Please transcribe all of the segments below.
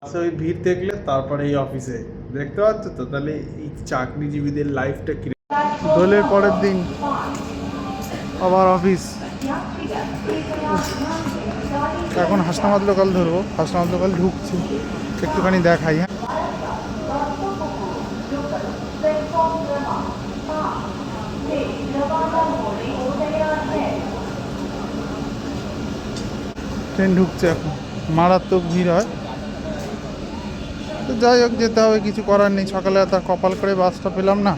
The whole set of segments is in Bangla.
আচ্ছা, ওই ভিড় দেখলে তারপরে এই অফিসে দেখতে পাচ্ছ তো, তাহলে এই চাকরিজীবীদের লাইফটা কি। দোলের পরের দিন আবার অফিস। এখন হাসনাবাদ লোকাল ধরবো, হাসনাবাদ লোকাল ঢুকছি, একটুখানি দেখাই। হ্যাঁ, ট্রেন ঢুকছে এখন, মারাত্মক ভিড় হয়। তো যাই হোক, যেতে হবে, কিছু করার নেই। সকালে তার কপাল করে বাসটা পেলাম না।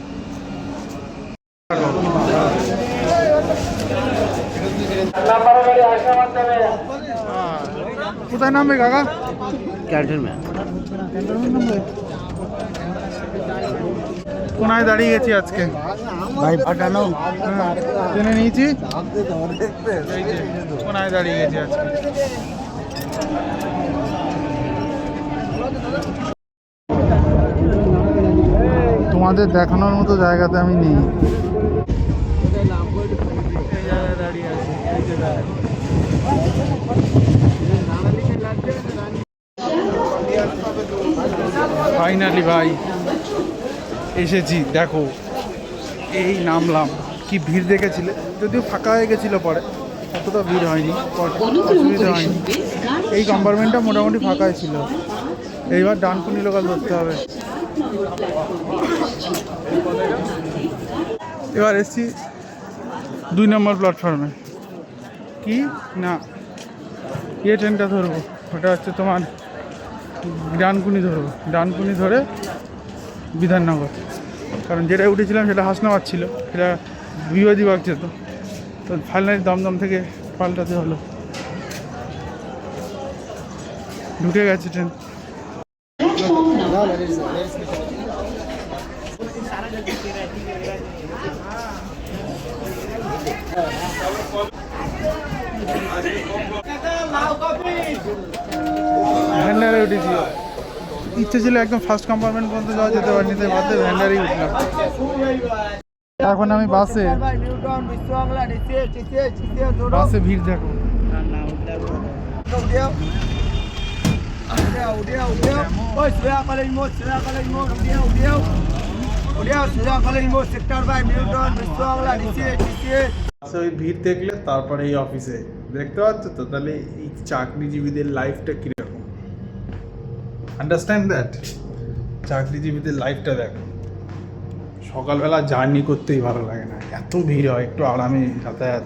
কোথায় নামবে কাকা? ক্যান্টনমেন্ট। কোনায় দাঁড়িয়ে গেছি আজকে ভাই পাঠানো জেনে নিয়েছি, কোনায় দাঁড়িয়ে গেছি আজকে। তোমাদের দেখানোর মতো জায়গাতে আমি নেই। ফাইনালি ভাই এসেছি, দেখো এই নামলাম। কি ভিড় দেখেছিলে, যদিও ফাঁকা হয়ে গেছিলো, পরে অতটা ভিড় হয়নি, অসুবিধা হয়নি। এই কম্পার্টমেন্টটা মোটামুটি ফাঁকাই ছিল। এইবার ডানকুনি লোকাল ধরতে হবে। এবার এসছি 2 নম্বর প্ল্যাটফর্মে। কি না, ট্রেনটা ধরবো, ওটা হচ্ছে তোমার ডানকুনি ধরবো। ডানকুনি ধরে বিধাননগর, কারণ যেটা উঠেছিলাম সেটা হাসনাবাদ ছিল, সেটা বিবাদীবাগ যেত। তো ফাইনালি দমদম থেকে পাল্টাতে হলো। ঢুকে গেছে ট্রেন। ভ্যান্ডারে উঠেছি, ইচ্ছে ছিল একদম ফার্স্ট কম্পার্টমেন্ট পর্যন্ত যাওয়া, যেতে পারিনি, তাই বাদে ভ্যান্ডারেই উঠলাম। এখন আমি বাসে, বাসে ভিড় দেখো। ওই ভিড় দেখলে তারপরে এই অফিসে দেখতে পাচ্ছ তো, তাহলে এই চাকরিজীবীদের লাইফটা কিরকম। আন্ডারস্ট্যান্ড দ্যাট, চাকরিজীবীদের লাইফটা দেখো। সকালবেলা জার্নি করতেই ভালো লাগে না, এত ভিড় হয়। একটু আরামে যাতায়াত,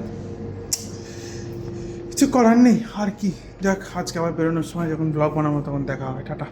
কিছু করার নেই আর কি। যাক, আজকে আবার বেরোনোর সময় যখন ব্লগ বানাবো তখন দেখা হবে। টাটা।